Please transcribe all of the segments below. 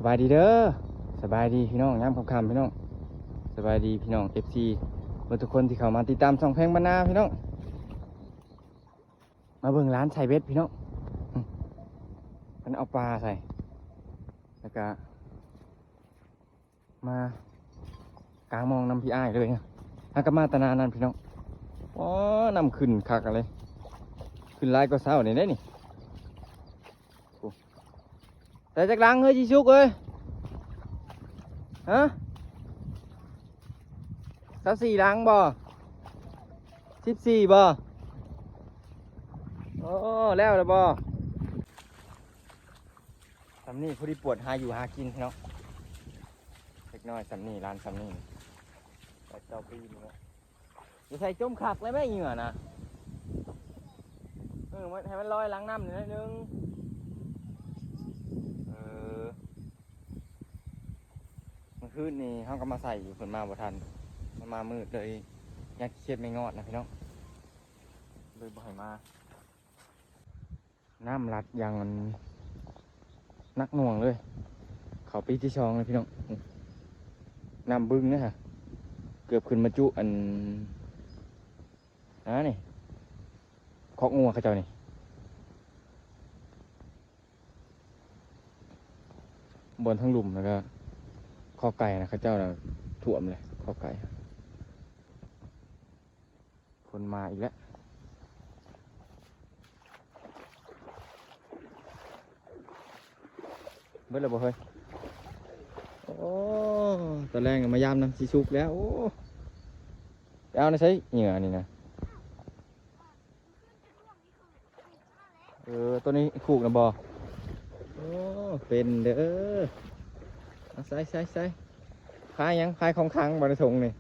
บายดีเด้อสบายดีพี่น้องย้ำคำพี่น้องสบายดีพี่น้อง FC เมื่อทุกคนที่เข้ามาติดตามช่องเพลงบรรณาพี่น้องมาเบิ่งร้านใส่เบ็ดพี่น้องมันเอาปลาใส่แล้วก็มากลางมองน้ำพี่อ้ายเลยนะถ้าก็มาตนานั่นพี่น้องว้านำขึ้นคักอะไรขึ้นลายก็เศร้าเนี่ยนี่แต่จากลังเฮ้ยจีชุกเอ้ยฮะ14 ลังบ่14บ่โอ้แล้วบ่สำนี่พอดีปวดหาอยู่หากินเนาะเล็กน้อยสำนี่ร้านสำนี่แต่เจ้าปีนี่เนาะจะใส่จมขักเลยไหมเหงื่อนะให้มันลอยล้างน้ำหน่อยนึงเมื่อคืนนี่เขาก็มาใส่อยู่ฝนมาบ่ทันมันมามืดเลยยังเครียดไม่งอดนะพี่น้องเลยบ่ให้มาน้ำรัดยังมันนักหน่วงเลยเขาปีที่2เลยพี่น้องน้ำบึ้งเนี่ยฮะเกือบขึ้นมาจุอันนี่คอกงัวเขาเจ้านี่บนทั้งหลุมแล้วก็ข้อไก่นะเขาเจ้าน่ะถ่วมเลยข้อไก่คนมาอีกแล้วเบิดแล้วบ่เฮ้ยโอ้ตอนแรกมายามน้ำซีซุกแล้วโอ้เอาในใช้เหงื่อนี่นะตัวนี้ขู่นะบ่โอ้เป็นเด้อใส่คายยังคายของค้างบนถุงนี่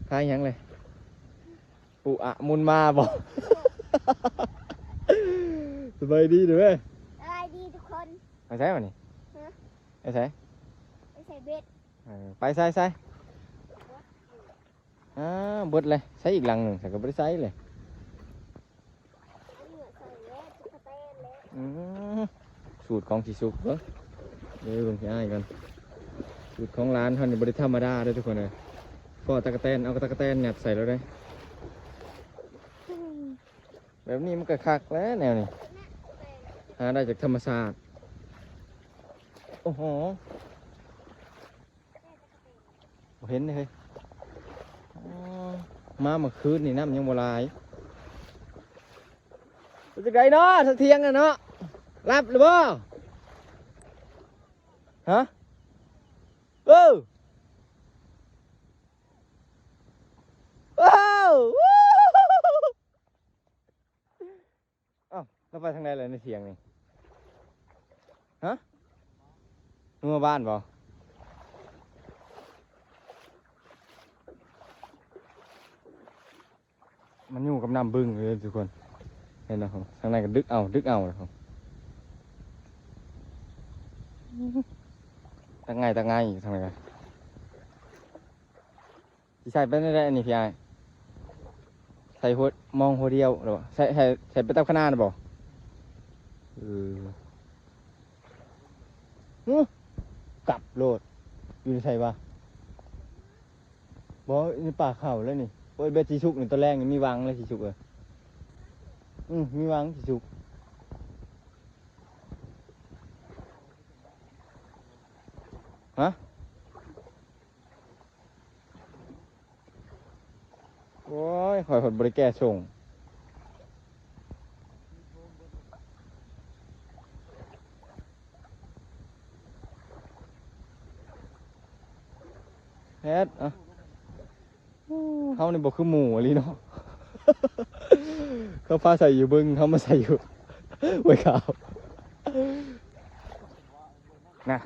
คายยังเลยปุอะมุนมาบ่สบายดีเด้อสบายดีทุกคนไปใช้ป่ะนี่ไปใช้เบ็ดไปใส่เบิดเลยใช้อีกลังหนึ่งใส่ก็ไม่ได้ใช้เลยสูตรของสีสุกเบิ้งเดี๋ยวลงที่อ้ายกันสูตรของร้านเขาเนี่ยบริธรรมดาด้วยทุกคนเลยก็ตะกะแตนเอาตะกะแตนแหนบใส่แล้วได้แบบนี้มันก็คักแล้วแนวนี้หาได้จากธรรมชาติโอ้โหเห็นเลยมาเมื่อคืนนี่น้ำยังโบราณจะไงเนาะสักเที่ยงนะเนาะรับหรือเปล่าฮะว้าวอ้าวเราไปทางไหนเลยในเที่ยงนี่ฮะมึงมาบ้านเปล่ามันอยู่กับน้ำบึ้งเลยทุกคนเห็นไหมครับทางในก็ดึกเอาเลยครับตะไงอยู่ทางไหนกันที่ใส่ไปได้อันนี้พี่ไอใส่หัวมองหัวเดียวหรอใส่ไปตับขนาดหรือเปล่ากลับโลดอยู่ในใส่ปะบอกในป่าเข่าแล้วนี่โอ้ยเบ็ดสีชุกนี่ตัวแรกนี่มีวางเลยสีชุกเลยมีวางสีชุกฮะโอ้ยข่อยผลบริแก่ส่งแพทเขาในบอกคือหมูอะไรเนาะ เขาพาใส่อยู่บึงเขามาใส่อยู่ไว้ขาวนะ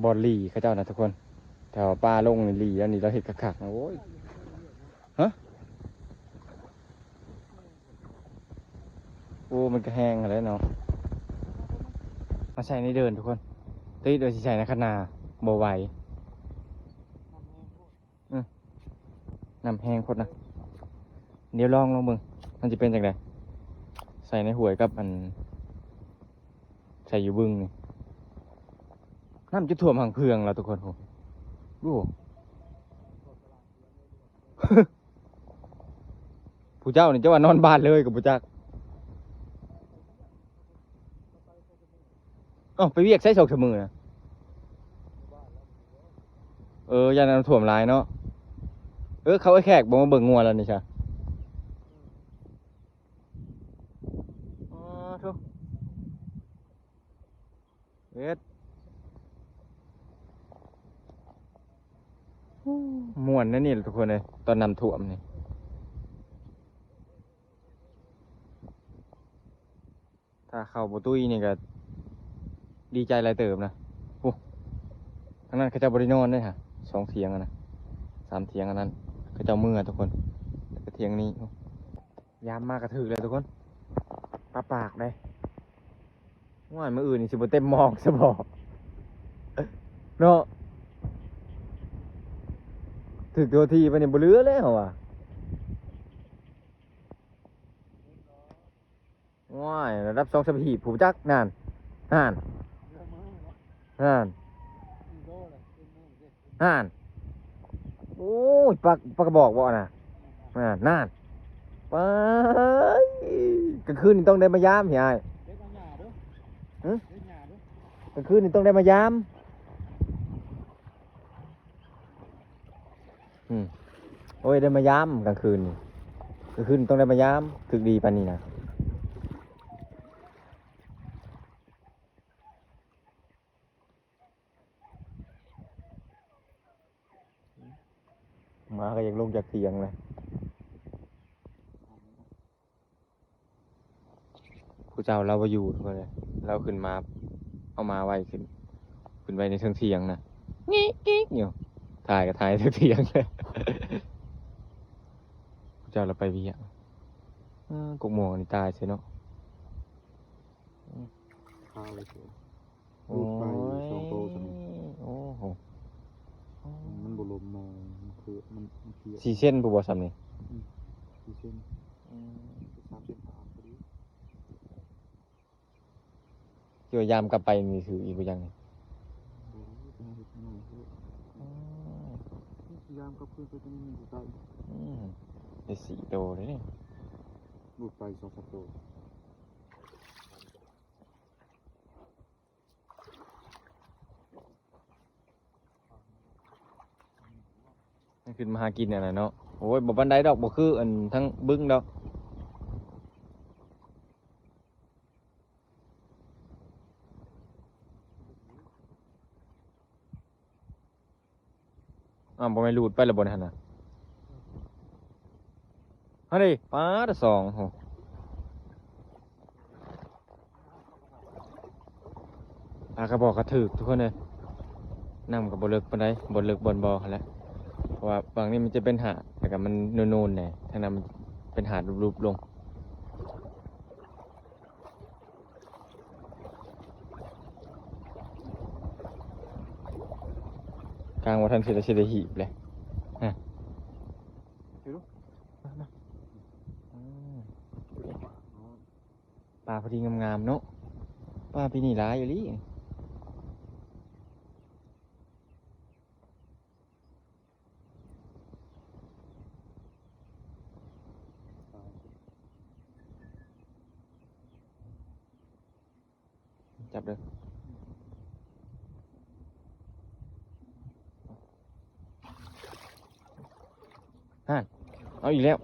บอลลี่เขาเจ้านะทุกคนแถวปลาลงในลีแล้วนี่เราเห็ดขักๆนะโว้ยฮะโอ้มันก็แห้งอะไรเนาะมาใส่ในเดินทุกคนตีโดยใส่ในขนาโบไหวน้ำแห้งโคตรนะเดี๋ยวลองมึงมันจะเป็นจังไงใส่ในหวยกับอันใส่อยู่บึงนี่ น้ำจะท่วมหางเพืองแล้วทุกคนโหดู ผู้เจ้านี่จะว่านอนบ้านเลยกับผู้จักเอ้าไปเวียกใช้โศกเสมอนะยาน้ำท่วมหลายเนาะเขาไอ้แขกบอกมาเบิ่งงัวแล้วนี่ใช่อ๋อทุกเอ็ดม่วนนะนี่ทุกคนเลยตอนน้ำท่วมนี่ถ้าเข้าประตูนี่ก็ดีใจหลายเติบนะโอ้ทั้งนั้นเขาเจ้าบริโนอนด้วยฮะ2 เถียงอะนะ3 เถียงอันนั้นเขาเจ้ามือทุกคนแล้วก็เถียงนี้ยามมากกระถึกเลยทุกคนปากเลยว่ามื้ออื่นนี่สิบ่เต็มหมอกซะบ่เนาะถึกตัวทีไปนี่บ่เหลือแล้วอ่ะว้ายระดับ2 3 หีบผู้จักนั่นนั่นโอ้ยปากกระบอกบ่น่ะนั่นไปกลางคืนนี่ต้องได้มายามเหียกลางคืนนี่ต้องได้มายามโอ้ยได้มายามกลางคืนนี่กลางคืนต้องได้มายามถึกดีปานนี้นะมาก็ยังลงจากเตียงเลยผู้เจ้าเราไปอยู่ทุกคนเลยเราขึ้นมาเอามาไว้ขึ้นไปในเทิงเตียงนะงี้อยู่ถ่ายก็ถ่ายเทิงเตียงเลยผู้เจ้าเราไปเวียงกุกหมวนี่ตายใช่เนาะข้าวเลยเชียว โอ้ ลูกไป2 โตสนิท โอ้โห มันบลมมองมันคือมันเคี้ยว 4 เส้นผู้บ่ซ้ำนี่ 4 เส้น3 เส้นผ่านพอดี เกี่ยวยามกลับไปนี่ถืออีกบ่ยังนี่ โอ้ยไปหาเห็ดหน่อยเถอะพยายามกับเพื่อนไปตรงนี้อยู่ใต้ ได้4 โตเลยนี่ ลูกไป2 3 โตมันขึ้นมาหากินน่ะเนาะโอ้ยบ่ปานใดดอกบ่คืออันทั้งบึ้งดอกบ่แม่นรูดไปแล้วบ่นั่นน่ะเฮาดิป๊าด2โหปลากระบอกกระถึกทุกคนเลยน้ำก็บ่ลึกปานใดบ่ลึกบ่บ่หั่นแหละเพราะว่าบางนี้มันจะเป็นหาดแต่ก็มันนูนๆแหน่ทางนั้นมันเป็นหาดรูปๆลงกลางว่าทันสิได้หีบเลยฮะปลาพอดีงามๆเนาะปลาปีนี้หลายอยู่ลิจับเลยเอาอีกแล้ว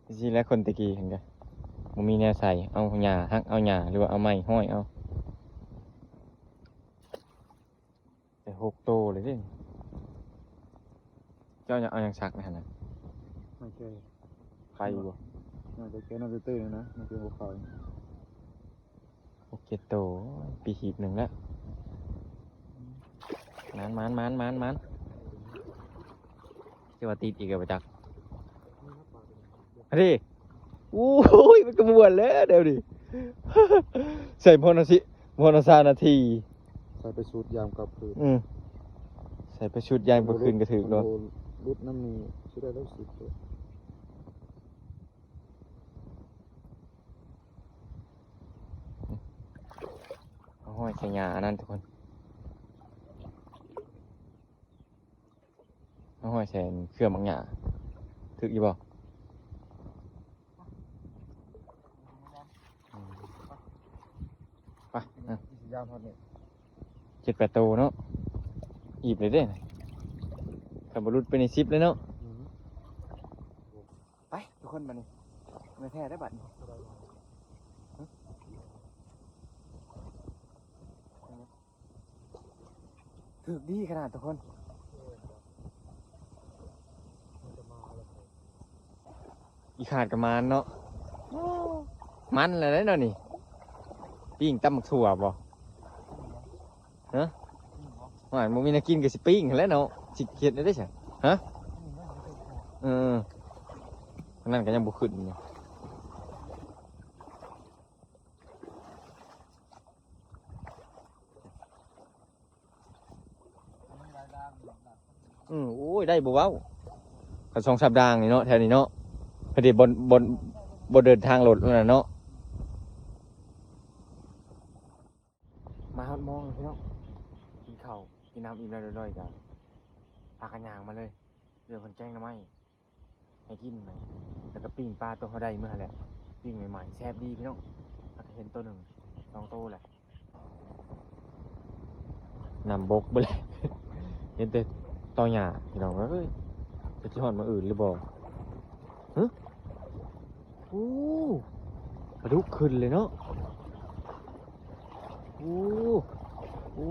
จริงๆแล้วคนตะกี้เห็นกันมันมีแนวใส่เอาหญ้าหักเอาหญ้าหรือว่าเอาไม้ห้อยเอาแต่6 โตเลยดิเจ้าจะเอาอย่างซักนะฮะนะ ไม่ใช่ ใครอยู่บ่ น่าจะแค่น่าจะตื้อนะมันเป็นหัวเข่า 6 7 โตปีหีบ 1แล้วมันจะว่าติดอีกกับจักดิอู้ยมันกระบวนแล้วเดี๋ยวดิ ใส่พอนาซานาที ใส่ไปสูดยามกับคืน ใส่ไปชุดยางประคืนกระถือเนาะ รุดน้ำนี้ชุดได้แล้ว10 ตัว ห้อยใส่หญ้าอันนั้นทุกคนเอาห้อยใส่เครื่องบางหญ้าถึกอยู่บ่ไปนะ ยามพอนี่ 7-8 ตัวเนาะอีบเลยเด้ขับบรุษไปใน10เลยเนาะไปทุกคนบัดนี้ไม่แท้ได้บัดนี้ถึกดีขนาดทุกคนอีขาดกับมันเนาะมันอะไรเนาะนี่ปิ้งตำบักถั่วบ่ฮะหวานมึงมีน่ากินกับสิปิ้งแล้วเนาะสิเขียดได้ใช่ฮะนั่นก็ยังบุขึ้นอยู่โอ้ยได้บ่เว้าก็2 สัปดาห์นี่เนาะแถวนี้เนาะพอดีบนเดินทางรถนั่นน่ะเนาะมาฮอดมองพี่น้องกินข้าวกินน้ำอิ่มแล้วเรียบร้อยจ้ะพากันย่างมาเลยเรือคนแจ้งหน่อไม้ให้กินไหมแล้วก็ปิ้งปลาตัวเขาได้เมื่อไหร่ปิ้งใหม่ๆแซ่บดีพี่น้องเห็นตัว1 2 ตัวแหละนำบกไปเลย เห็นแต่ตอหญ้าพี่น้องเอ้ยจะที่หอดมาอื่นหรือบ่ฮะโอ้ปลาดุกขึ้นเลยเนาะโอ้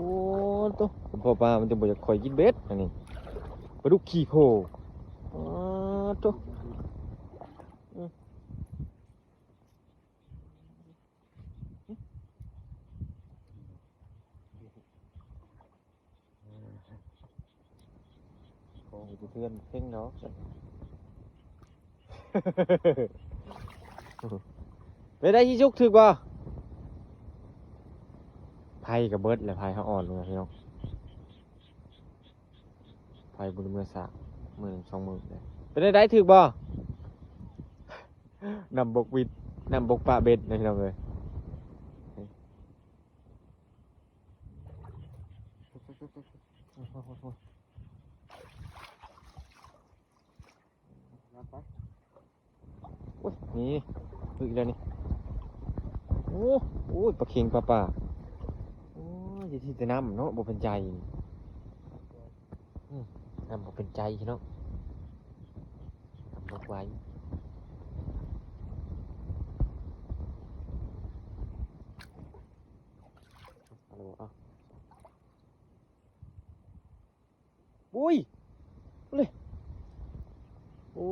ตัวพ่อปลามันจะบ่อยากคอยกินเบ็ดอันนี้ปลาดุกขี้โพตัวโอ้ยเพื่อนเพ่งเนาะ ไปได้ยี่จุกถึกบ่ไพ่กับเบิร์ดและไพ่เขาอ่อนเลยพี่น้องไพ่บุญเมื่อสาม10,000 20,000เลยไปได้ถึกบ่ นำบกวิดนำบกปลาเบ็ดนะพี่น้องเลยโอ้ยนี่ถึกแล้วนี่โอ้ยปลาเค็งปลาป่าโอ้ยที่จะนำเนาะบ่เป็นใจนำบ่เป็นใจเนาะนำบกไว้ฮัลโหลอ่ะอุ้ยเลยโอ้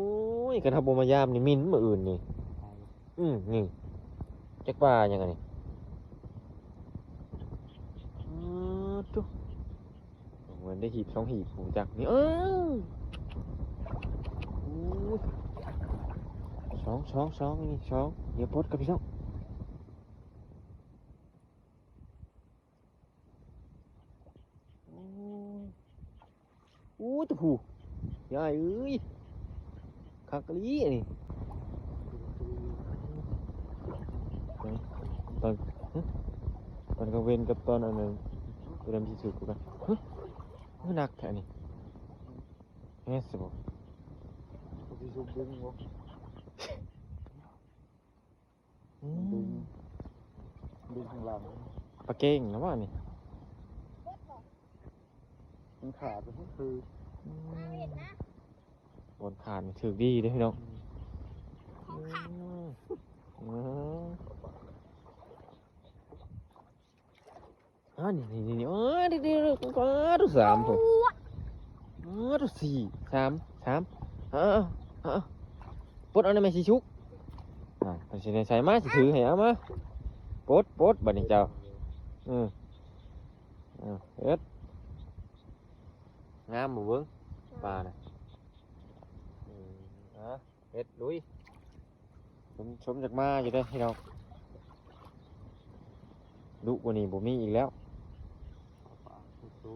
ยกระทำบ่มายามนี่มินมื้ออื่นนี่นี่จักปลายังไงจุ๊เหมือนได้หีบ2 หีบหูจักนี่สองนี่เดี๋ยวพดกับพี่น้องตะผูยายเอ้ยคักกะลีอันนี้ตอนกลางเวนกับตอนอันนั้นตัวดำที่สุดกูกันหนักแค่นี้แม่สิบอก ที่ชุบดึงวะดึงข้างหลัง ปลาเก่งนะว่านี่ มันขาดไปก็คือบ นขาดถือดีเด้อพี่น้องนี่ดีดู3ผมดู4 3ปดเอาในแม่ชีชุกไปสิใส่มาสิถือให้เอามาปดบัดนี้เจ้าเฮ็ดงามบ่เบิ่งปลาน่ะเฮ็ดลุยชมจากมาอยู่เด้อพี่น้องดุกว่านี้บ่มีอีกแล้ว สู้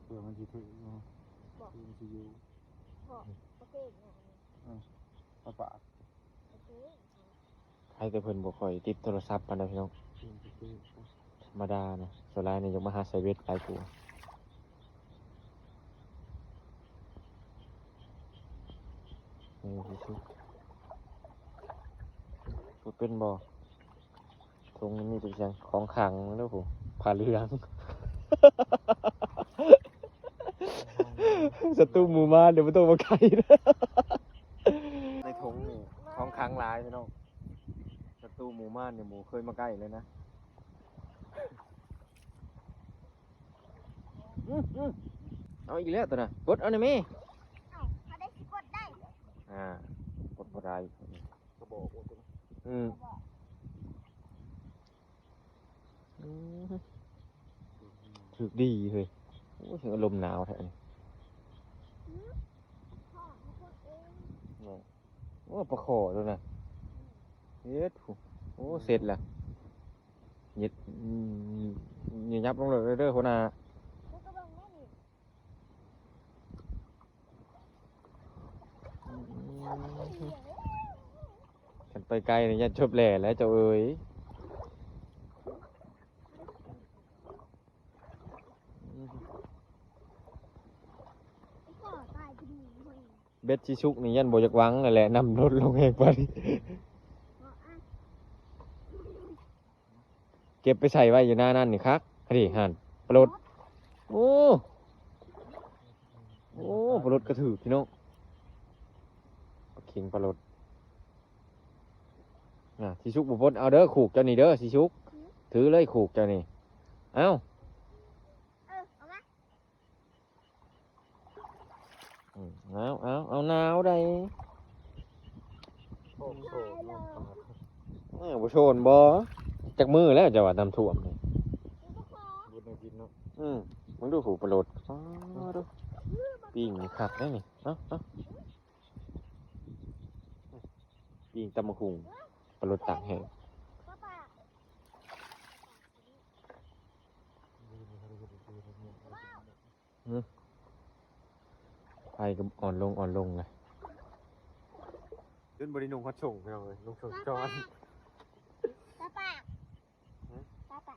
เผื่อมันจะถือมันจะอยู่ปะ ใครแต่เพิ่นบ่ค่อยติดโทรศัพท์ปานใดพี่น้อง เพื่อนจะ คือ ธรรมดานะส่วนลายเนี่ยยกมาหาไซเวทหลายตัวนี่พี่ชุกพูดเป็นบ่ทงนี่เป็นยังของขังแล้วผมผ่าเรือง ศัตรูหมู่มานเดี๋ยวมันต้องมาไกลนะในทงนี่ของขังหลายพี่น้องศัตรูหมู่มานเนี่ยหมูเคยมาใกล้เลยนะเอาอีกแล้วตัวน่ะกดเอาหน่อยมั้ย เอ้าเขาได้สิกดได้ กดบ่ได้ กระบอกว่าตัว อืม บอก ถึกดีเฮ้ยโอ้ถึงอารมณ์หนาวแท้นี่ พ่อเขาพูดเอง โอ้ประคอตัวน่ะเฮ็ดโอ้เสร็จละเย็ดยับลงเลยเด้อหัวหน้า แล้วก็บอกแม่ดิ ฉันไปไกลนี่ยันจบแหล่แล้วเจ้าเอ๋ย ไอ้พ่อตายที่นี่เว้ย เบ็ดชิชุกนี่ยันบ่อยากหวังนั่นแหละนำรถลงเองไป บอกอ่ะ เก็บไปใส่ไว้อยู่หน้านั่นนี่ครับนี่หันปลดโอ้ปลดกระถือพี่น้องปลาเข็งปลดชิชุกบุพนเอาเด้อขูกเจ้านี่เด้อชิชุกถือเลยขูกเจ้านี่เอ้า เอามา เอาหนาวได้ โอ้โหน้ำปลา บ่โชนบ่จากมือแล้วจะว่าน้ำท่วมนี่ บุญในกินเนาะ มึงดูผูกปลดดูปิ้งนี่คักได้นี่เอาปิ้งตำมะคุงปลดตากแห้ง ป้าป้า ไฟก็อ่อนลงเลยขึ้นบรินุงพัดส่งไปเลยลุงส่งจอน ป้าป้าป้าป้า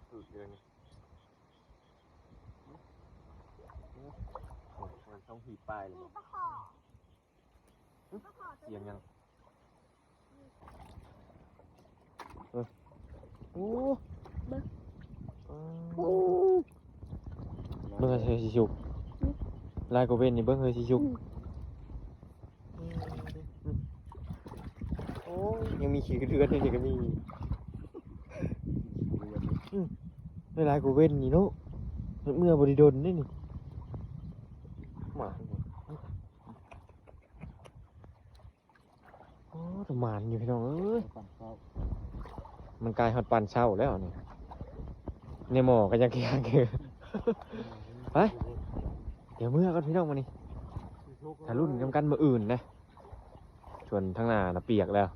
สุดเลยนี่มันต้องหีบปลายเลย ป้าขอป้าขอ เสียงยังโอ้เบิ่งเฮยสิชุกลายกเว้นนี่เบิ่งเฮยสิชุกโอ้ยยังมีขี้กระเดือนนี่ก็มีไม่ลายกเว้นนี่เนาะเมื่อบริดลนี่นี่มาโอ้ทำมานอยู่พี่น้องเอ้ย ปั่นข้าว มันกลายฮอดปันเช้าแล้วนี่ในหมอก็ยังแข็งอยู่ ไป เดี๋ยวเมื่อกันพี่น้องมานี่ถ้ารุ่นกำกันมาอื่นนะส่วนทางหน้าน่ะเปียกแล้ว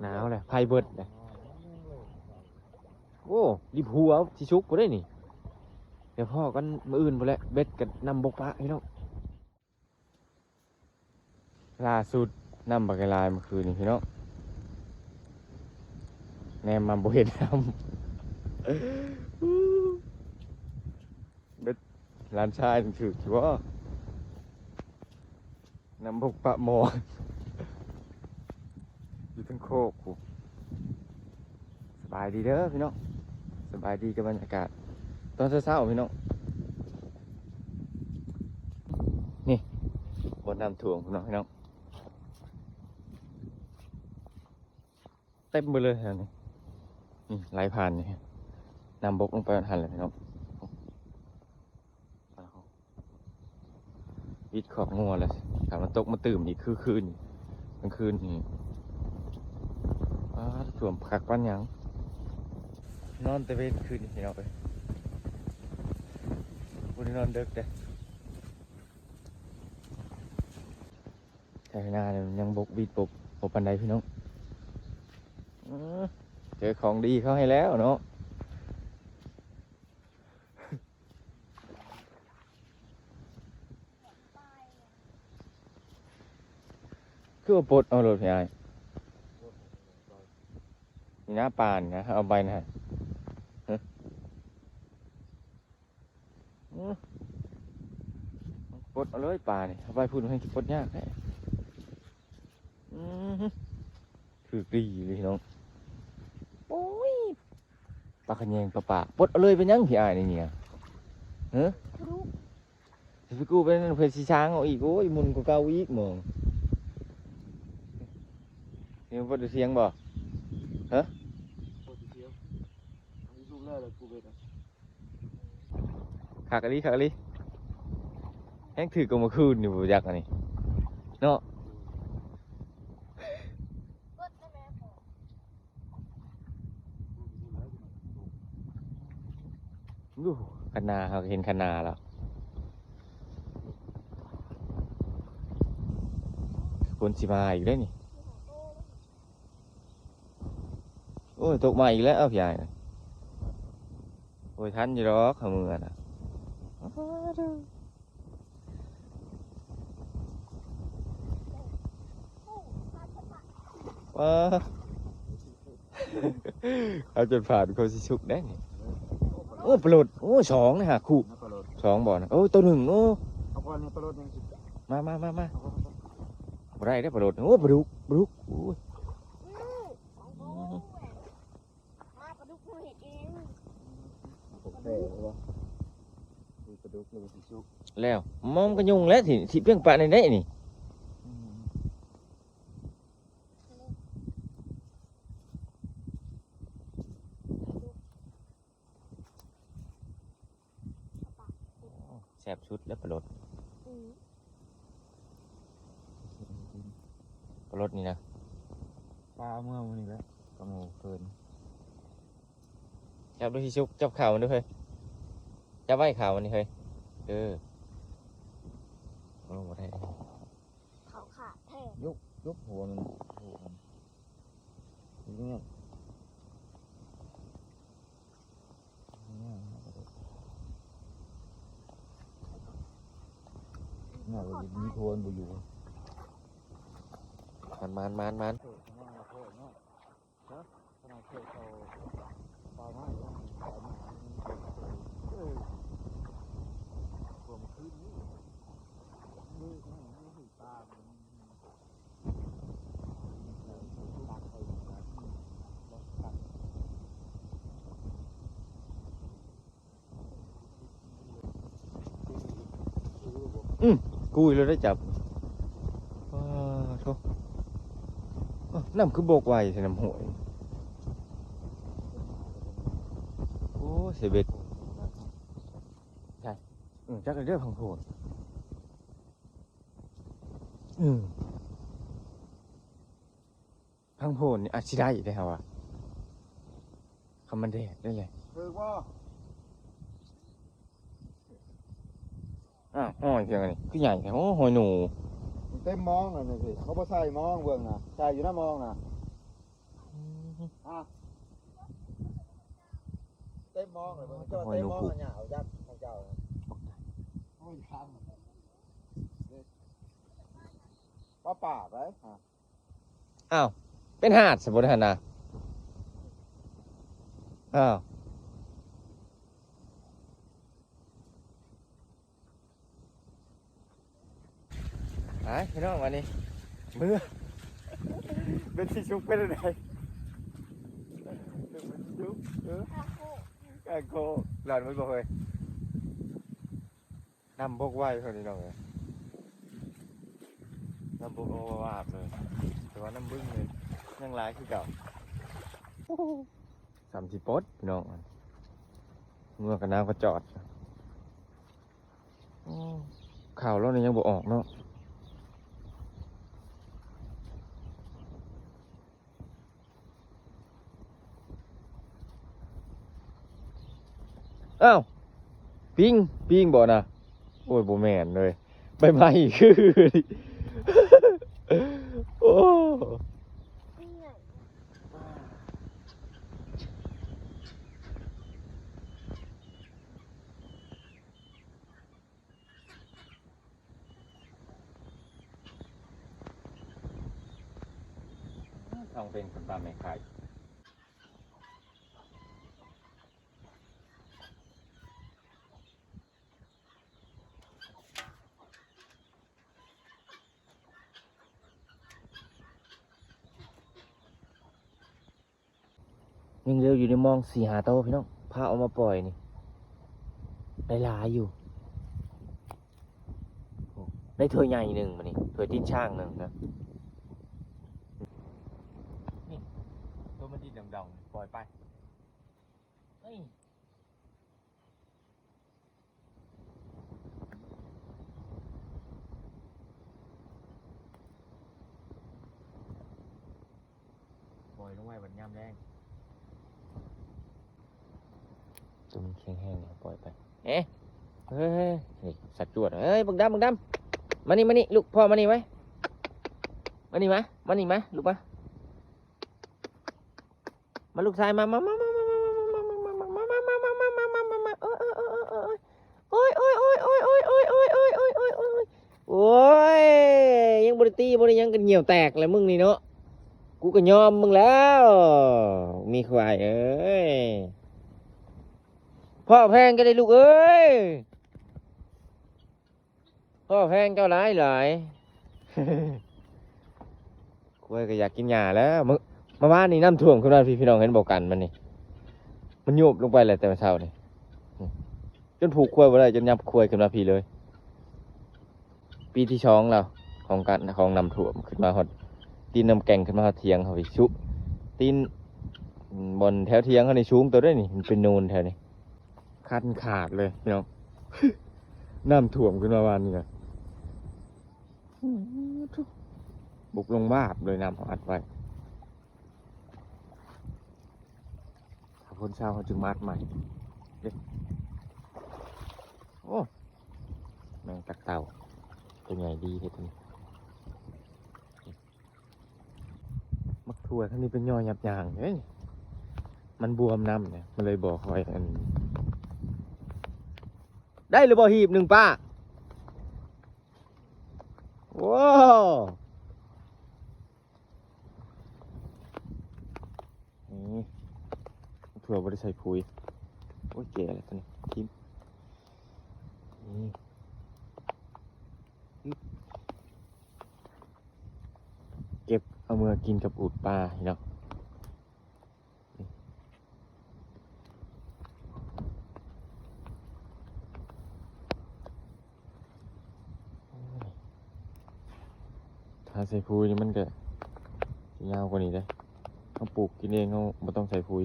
หนาวเลยไพ่เบิดเลยโอ้รีบหัวชิชุกกูได้นี่เดี๋ยวพ่อกันมาอื่นไปแล้วเบ็ดกับนำบกปะพี่น้องล่าสุดนำบักไกลายเมื่อคืนนี่พี่น้องแนมมาบ่เห็นนำ เบ็ดร้านชายถึงถือถือว่านำบกปะหมอ อยู่ทั้งโคกกูสบายดีเด้อพี่น้องสบายดีกับบรรยากาศตอนเช้าๆพี่น้องนี่บนน้ำถ่วงพี่น้องเต็มไปเลยแถวนี้นี่ไหลผ่านนี่น้ำบกลงไปหันเลยพี่น้องวิดขอบงัวเลยถามมันตกมาตื่มอีกคืนกลางคืนนี่ถ่วมผักปั้นยังนอนแต่เว้นคืนนี่พี่น้องไปวันนี้นอนดึกเด้แต่หน้าเนี่ยยังบกบิดบกปันไดพี่น้องเจอของดีเขาให้แล้วเนาะคือว่าปลดเอารถพี่ไอ้ นี่นะปานนะเอาไปนะฮะปลดเอาเลยปลานี่เอาไปพูดให้ปลดยากแท้ถือดีเลยน้องโอ้ยปลาขะแยงปลาปากปลดเอาเลยเป็นยังพี่อายนี่เนี่ยฮะ รู้ พี่กูเป็นเพชรสีช้างเอาอีกโอ้ยมุนกูเก้าอีกมองนี่มันปลดเสียงบ่ โคตรเสียวอันนี้ลูกแรกเลยกูเบ็ดอ่ะ ขากะลิขากะลิแห้งถือกมาคืนอยู่บ่จักอันนี้เนาะ ก็ได้แม่ขอ ดูคณาเขาเห็นคณาแล้วคนสิมาอีกแล้วนี่โอ้ยตกมาอีกแล้วเอาพี่ใหญ่น่ะโอ้ยทันอยู่หรอกเขามือน่ะว้าเอาจนผ่านคนสิชุกได้นี่โอ้ปลดโอ้สองนะฮะคู่ น้ำปลาโรด สองบ่อนะโอ้ยตัวหนึ่งโอ้ เอาก้อนนี้ปลาโรดยังสิ มา เอาก้อน บ่ได้ได้อปลดโอ้ปลาดุกโอ้ย ของกูมาปลาดุกเห็ดเอง ผมเตะวะดูปลาดุกเลยสิชุก แล้วมอมก็ยุงแล้วที่เพียงปะในได้นี่แซ่บชุดแล้วปลดปลดนี่นะ ปลาเมื่อวันนี้แล้วกระโมเกิน จับด้วยที่ชุกจับข่าวมันด้วยเฮ้ยจับไว้ข่าวมันนี่เฮ้ยโอ้บ่ได้ เขาขาดแท้ ยกหัวมันหัวมันเนี่ยเนี่ยเราจะมีโทนบุอยู่ มัน เออขนาดเคยเนาะขนาดเคยเขาปลาไม้ปลาไม้เออตัวมันขึ้นนี่นี่นี่ปลามันตักไปนะตัก กูอีกแล้วได้จับว้าโธ่น้ำคือโบกไวใส่น้ำหวยโอ้เสียเบ็ดใช่จักรเรื่องพังโผนพังโผนนี่อาจสิได้ได้ฮะวะคำมันแดดได้เลย คือว่า อ้อยเพียงอันนี้คือใหญ่แท้โอ้หอยหนู เต็มมองเลยนี่สิเขาบ่ใส่มองเบิ่งนะใส่อยู่หน้ามองนะเต็มมองเลยเบิ่งเจ้าเต็มมองอันหยาเอายัดของเจ้าโอ้ยทางปลาป่าไป อ้าวเป็นหาดสมบูรณ์นะอ้าวหายพี่น้องวันนี้มือเป็นที่ชุบเป็นอะไรเป็นที่ชุบข้าโค แกงโคหลานไม่บอกเลยนำพกไว้คนนี้น้องเลยนำพกเอาวาบเลยแต่ว่าน้ำบึ้งเลยยังร้ายคือเก่า30 ปดพี่น้องเมื่อกันน้ำก็จอดข่าวแล้วนี่ยังบอกออกเนาะอ้าวปิ้งบ่นะโอ้ยบ่แม่นเลยใบไม้คือโอ้ นี่ไง ทองเป็นคนปลาแม่ไข่ ยังเร็วอยู่ในมอง4-5โตวพี่น้องพาเอามาปล่อยนี่ได้หลายอยู่โอ้ได้ถ้วยใหญ่หนึ่งมานี่ถ้วยตีนช่างหนึ่งนะนี่ตัวมันตีนดำๆปล่อยไปเฮ้ยปล่อยลงไว้บนย่ำแรงตัวมันแข็งแห้งเนี่ยปล่อยไปเอ๊ะเฮ้ยนี่สัตว์จวดเฮ้ยบังดำมานี่ลูกพ่อมานี่ไว้มานี่มาลูกมาลูกชายมาโอ้ยยังบริตีบริยังกันเหี่ยวแตกเลยมึงนี่เนาะกูก็ยอมมึงแล้วมีควายเอ้ยพ่อแพงก็ได้ลูกเอ้ยพ่อแพงเจ้าหลายควายก็อยากกินหญ้าแล้วมึงมาบ้านนี่น้ำท่วมขึ้นมาพี่น้องเห็นบอกกันมันนี่มันโยบลงไปเลยแต่เช้านี่จนผูกควายไว้ได้จนยับควายขึ้นมาพี่เลยปีที่2เราของการของน้ำท่วมขึ้นมาฮอดตีนน้ำแกงขึ้นมาฮอดเทียงเขาไปชุตีนบนแถวเทียงเขาในชุ้งตัวด้วยนี่มันเป็นนูนแถวนี้คันขาดเลยพี่น้อง น้ำท่วมขึ้นมาวันนี้นะบุกลงบาบเลยน้ำอัดไว้ถ้าพ้นเช้าเขาจึงมาอัดใหม่โอ้แมงตักเต่าตัวใหญ่ดีเลยตัวนี้มักถั่วทั้งนี้เป็นย่อหยับยางเฮ้ยมันบวมน้ำเนี่ยมันเลยบอกคอยอันได้หรือบ่หีบหนึ่งป้าว้าวนี่ถั่วบริใส่ปุ๋ยโอ้ยแก่แล้วตัวนี้ทิมนี่เก็บเอามือกินกับอูดปลาเนาะถ้าใส่ปุ๋ยนี่มันก็ยาวกว่านี้เลยเขาปลูกกินเองเขาไม่ต้องใส่ปุ๋ย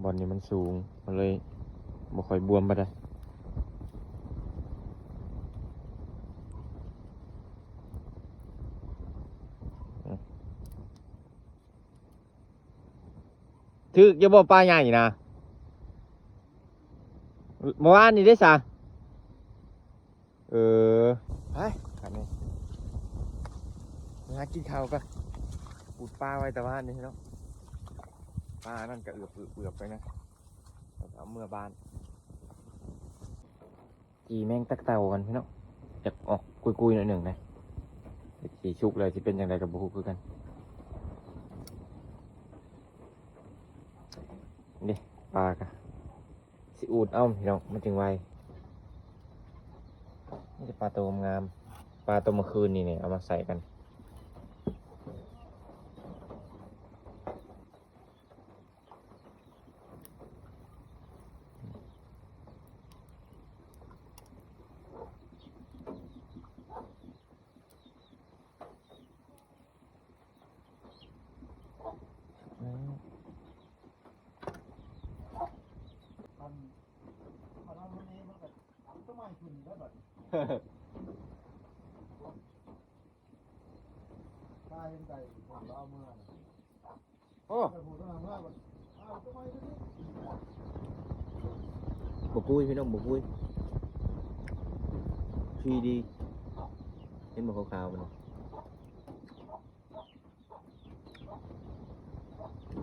บอลนี่มันสูงมันเลยบ่ค่อยบวมไปได้ถืออย่าบอกปลาใหญ่นะเมื่อวานนี่ได้สะไปครับนี่หากินข้าวกันปูดปลาไว้แต่ว่านี่เนาะปลานั่นก็เอือบไปนะเอาเมื่อบานจีแมงตักเต่ากันพี่เนาะจะออกกุยๆหน่อยหนึ่งนะจีชุกเลยที่เป็นอย่างไรกับบุคือกันนี่ปลากะสิอูดเอาพี่น้องมันจึงไวนี่จะปลาตัวงามปลาตัวเมื่อคืนนี่เนี่ยเอามาใส่กันโอ้บกปุ้ยพี่น้องบกปุ้ยชีดีเห็นบกขาวๆมั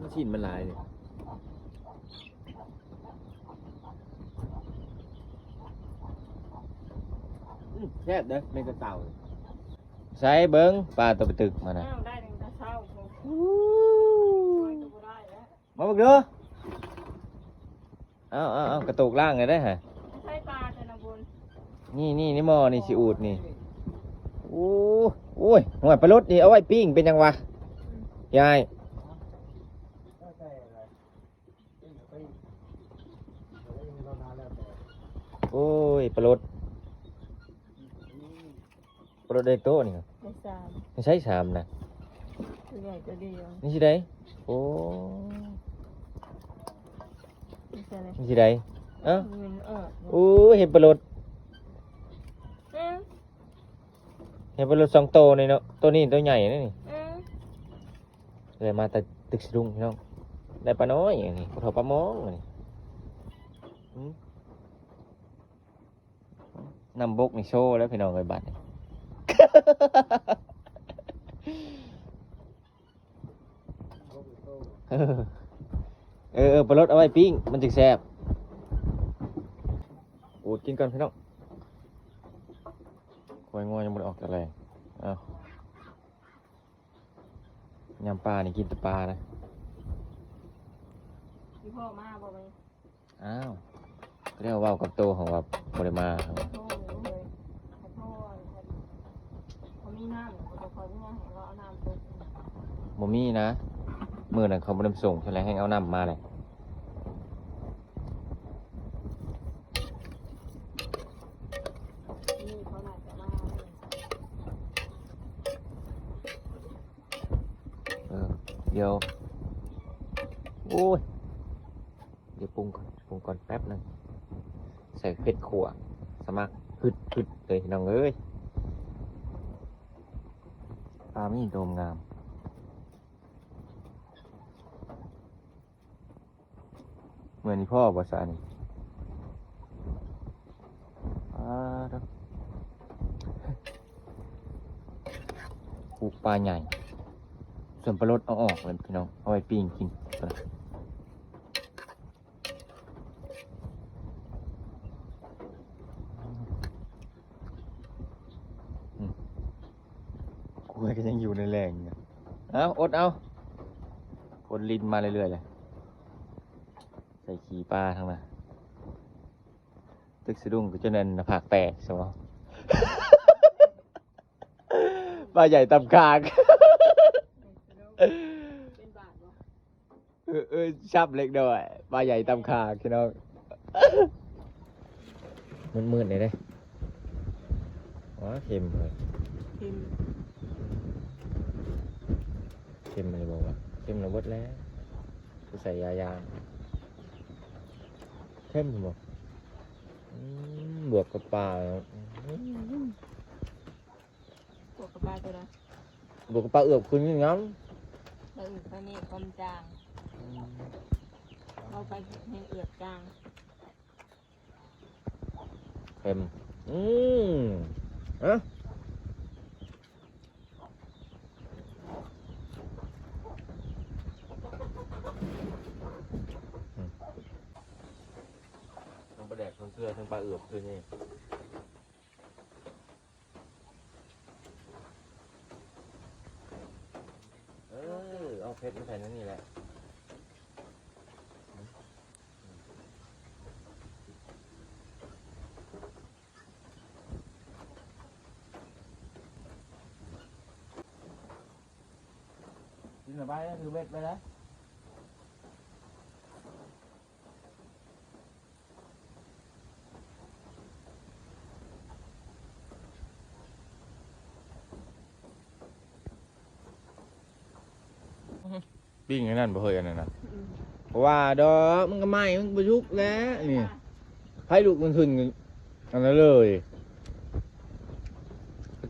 นชิ้นมันลายเลยแซ่บเด้อแม่กระเต่าใส่เบิ้งปลาตัวไปตึกมานะได้ตั้งแต่เช้ามามาบักเด้อ เอากระตุกล่างเลยได้ฮะ ใช่ปลาแต่นะบุญ นี่หม้อนี่สิอูดนี่โอ้ยหัวปลาลดนี่เอาไว้ปิ้งเป็นยังวะยาย ได้แต่อะไรไปแล้วยังรอนานแล้วแต่ โอ้ยปลาลดเด็กโตนี่ครับ ได้สาม ไม่ใช่สามนะ ตัวใหญ่ตัวเดียว นี่สิได้โอ้ นี่ใช่เลย นี่สิได้เอ้า เงินโอ้ยเห็นปลาลด เออ เห็นปลาลดสองโตนี่เนาะตัวนี้ตัวใหญ่นี่นี่ เออ เลยมาแต่ตึกสะดุ้งพี่น้องได้ปลาน้อยอย่างนี้พอปลามองนี่นำบกนี่โชว์แล้วพี่น้องเลยบัดนี่ ปลาลดเอาไว้ปิ้งมันจึงแซ่บอูดกินก่อนพี่น้องคอยงอยังไม่ได้ออกแต่แรงเอายำปลานี่กินแต่ปลานะ พี่พ่อมาบอกไหม อ้าวเรียกว่ากับโตของแบบบริมาครับ โทษเลยขอโทษเขามีน้ำเขาคอยที่นี่เห็นว่าเอาน้ำตุ๊ก โมมี่นะมือนั่นเขาบริส่งใช่ไหมให้เอาน้ำมาเลย นี่เขาหน่าจะมา เดี๋ยวโอ้ยเดี๋ยวปรุงก่อนแป๊บหนึงใส่เผ็ดขั่วสมัครพึดเลยน้องเอ้ยปลาไม่โดมงามเหมือนพ่อบอสานี่ครับปลูกปลาใหญ่ส่วนปลาลดเอาออกเลยพี่น้องเอาไว้ปิ้งกินกล้วยก็ยังอยู่ในแรงเนี่ยเอาอดเอาคนลินมาเรื่อยๆเลยใส่ขี้ปลาทั้งนั้นตึกสะดุ้งก็จะเนินหน้าผากแตกใช่ไหม ปลาใหญ่ตำคาง เป็นบาทวะ ชับเล็กด้วยปลาใหญ่ตำคางพี่น้อง มืดๆเลยเด้อ๋อเค็มเลย พิมพ์ เค็มเลยบอกว่าเค็มระเบิดแล้วกูใส่ยาเค็มบอกบวกกับปลา ตัวกระบาตัวละ บวกกับปลาเอือบคุณยังงั้น แล้วอื่นก็นี่กลมจางเอาไปในเอือดจาง เค็มอะทั้งปลาแดกทั้งเกลือทั้งปลาเอือบคือนี่เอาเพชรมาใส่นั่นนี่แหละกินสบายนะคือเบ็ดไปแล้วปิ้งไอ้นั่นบ่เคยอันนั้นนะเพราะว่าดอกมันก็ไหม้มันประยุกต์แล้วนี่ให้ลูกมันขึ้นอันนั้นเลย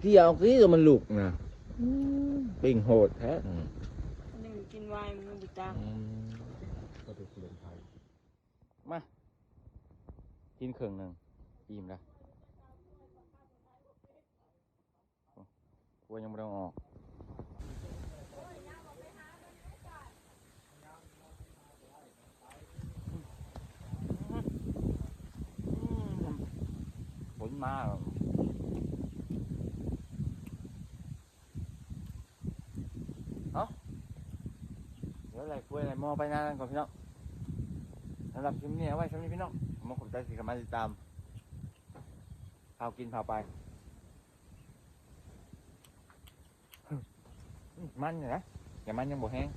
ที่เอาที่ตัวมันลูกนะปิ้งโหดแท้ หนึ่งกินไวน์มันบุจาง ก็เป็นเปลี่ยนไทย มากินเครื่องหนึ่งอิ่มแล้วกลัวยังไม่ต้องออกผลมาเดี๋ยวอะไรกล้วยอะไรมอไปนานก่อนพี่น้อง สำหรับคลิปนี้เอาไว้สำหรับพี่น้องผมขอบใจที่เข้ามาติดตามพากินพาไปมันอยู่นะอย่ามันยังบ่แห้ง